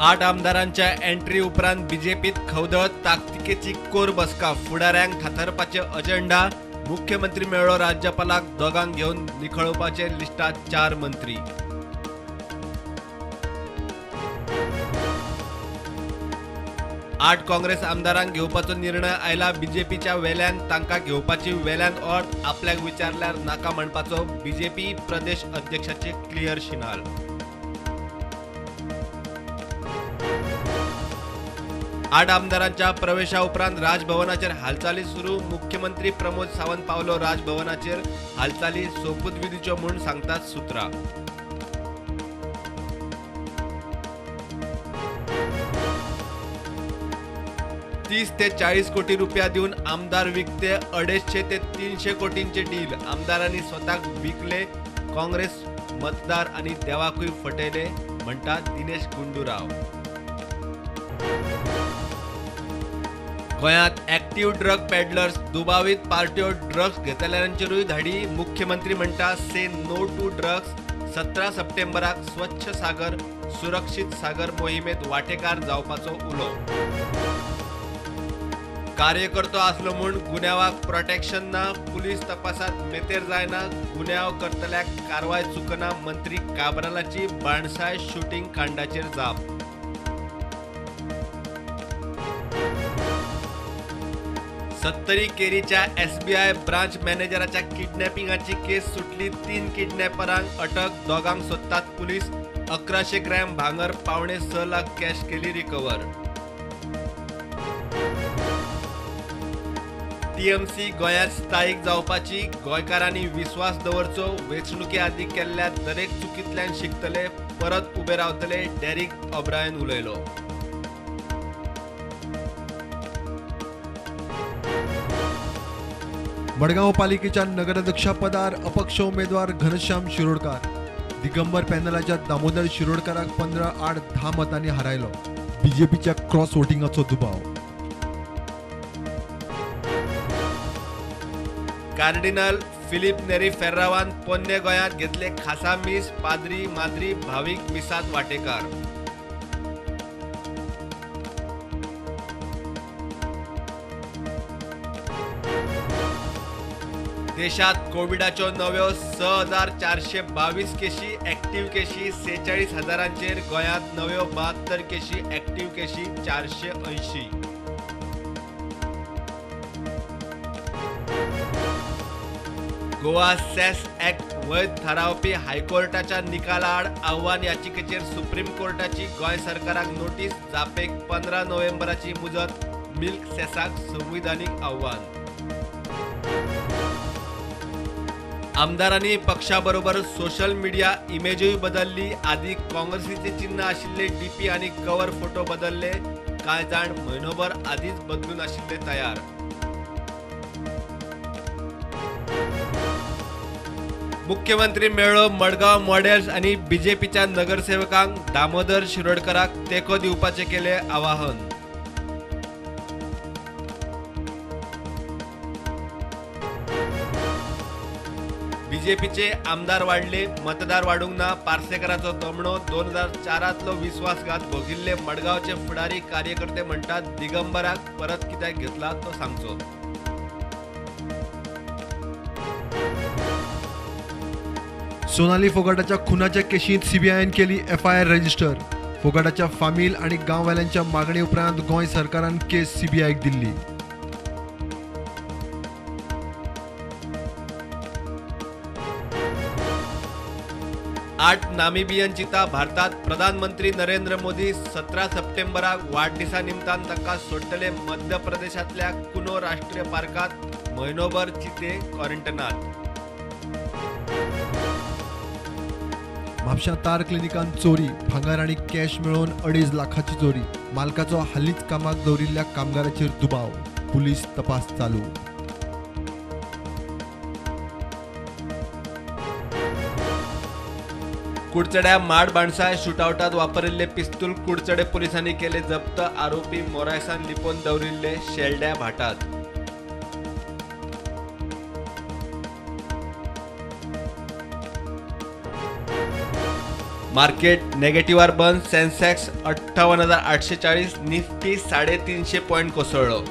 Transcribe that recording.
8 आमदारांच्या एंट्री उपरांत बीजेपीत खवदळ ताकतिकेची कोर बसका. फुडाऱ्यांक थाथरपाचे अजेंडा. मुख्यमंत्री मेळ्ळो राज्यपालाक दोगांक घेवन निखळोवपाचे लिस्टात 4 मंत्री. आठ काँग्रेस आमदारांक घेवपाचो निर्णय आयला. बीजेपीच्या वेल्यान तांकां घेवपाची वेल्यान ओट. आपल्याक विचारल्यार नाका म्हणपाचो बीजेपी प्रदेश अध्यक्षाचे क्लियर शिनाल. आठ आमदारांच्या प्रवेशा उपरांत राजभवनाचेर हालचाली सुरू. मुख्यमंत्री प्रमोद सावंत पावलो राजभवनाचेर. हालचाली सोपुतविधीच्यो म्हूण सांगतात सुत्रां. $30 ते 40 कोटी रुपया दिवन आमदार विकते. 250 ते 300 कोटींचे डील. आमदारांनी स्वताक विकले. काँग्रेस मतदार आणि देवाकूय फटयले म्हणटात दिनेश गुंडूराव. गोंयांत एक्टिव्ह ड्रग पेडलर्स. दुबावीत पार्ट्यो ड्रग्स घेतलेल्यांचेरूय धाडी. मुख्यमंत्री म्हणटा से नो टू ड्रग्स. 17 सप्टेंबराक स्वच्छ सागर सुरक्षित सागर मोहिमेत वांटेकार जावपाचो उलो. कार्यकर्तो आसलो म्हूण गुन्यांवाक प्रोटेक्शन ना. पुलीस तपासात मेतेर जायना. गुन्यांव करतल्याक कारवाय चुकना. मंत्री काब्रालाची बाणसाय शूटिंग कांडाचेर जाप. सत्तरी केरीच्या SBI ब्रांच मॅनेजराच्या किडनॅपिंगाची केस सुटली. 3 किडनॅपरांक अटक. दोगांक सोदतात पुलीस. 1100 ग्रॅम भांगर, $6.25 लाख कॅश केली रिकवर. TMC गोंयांत स्थायीक जावपाची. गोंयकारांनी विस्वास दवरचो. वेंचणुके आदीं केल्ल्या दरेक चुकींतल्यान शिकतले. परत उबे रावतले. डेरिक ओब्रायन उलयलो. मडगांव पालिकेच्या नगराध्यक्षा पदार अपक्ष उमेदवार घनश्याम शिरोडकार. दिगंबर पॅनलाच्या दामोदर शिरोडकाराक 15-8-10 मतांनी हरायलो. बीजेपीच्या क्रॉस वोटिंगाचो दुबाव. कार्डिनल फिलिप नेरी फेर्रावान पोन्ने गोंयांत घेतले खासा मीस. पाद्री माद्री भावीक मिसात वांटेकार. देशात कोविडाच्यो नव्यो 6,422 केशी. एक्टिव्ह केशी 46,000चेर. गोंयांत नव्यो 72 केशी. एक्टिव्ह केशी 480. गोवा सेस ऍक्ट वैध थारावपी हायकोर्टाच्या निकाला आड आव्हान याचिकेचेर सुप्रीम कोर्टाची गोंय सरकाराक नोटीस. जापेक 15 नोव्हेंबराची मुजत. मिल्क सेसाक संविधानीक आव्हान. आमदारांनी पक्षाबरोबर सोशल मीडिया इमेजूय बदलली. आदी काँग्रेसीचे चिन्ह आशिल्ले डीपी आणि कव्हर फोटो बदलले. कांय जाण म्हयनोभर आदींच बदलून आशिल्ले तयार. मुख्यमंत्री मेळ्ळो मडगांव मॉडेल्स आणि बीजेपीच्या नगरसेवकांक. दामोदर शिरोडकाराक तेंको दिवपाचे केले आवाहन. बीजेपीचे आमदार वाडले. मतदार वाडूंक ना. पार्सेकराचो तमणो. 2004 विश्वासघात भोगिल्ले मडगांवचे फुडारी कार्यकर्ते म्हणटात दिगंबराक परत कित्याक घेतला तो सांगचो. सोनाली फोगाटाच्या खुनाच्या केशींत CBIन केली FIR रजिस्टर. फोगाटाच्या फामील आणि गांववाल्यांच्या मागणी उपरांत गोंय सरकारान केस CBIक दिल्ली. आठ नामिबियन चिता भारतात. प्रधानमंत्री नरेंद्र मोदी 17 सप्टेंबराक वाडदिसा निमतान तांकां सोडटले मध्य प्रदेशांतल्या कुनो राष्ट्रीय पार्कात. म्हयनोभर चिते क्वॉरंटायनात. म्हापशां तार क्लिनिकांत चोरी. भांगर आणि कॅश मेळोवन 2.5 लाखाची चोरी. मालकाचो हालींच कामाक दवरिल्ल्या कामगाराचेर दुबाव. पुलीस तपास चालू. कुडचड्या माड बाणसाय शूटआउटात वापरिल्ले पिस्तूल कुडचडे पोलिसांनी केले जप्त. आरोपी मोरायसान लिपोवन दवरिल्ले शेलड्या भाटात. मार्केट नेगेटिव्हवर बंद. सेन्सेक्स 58,840, निफ्टी 350 पॉईंट कोसळलं.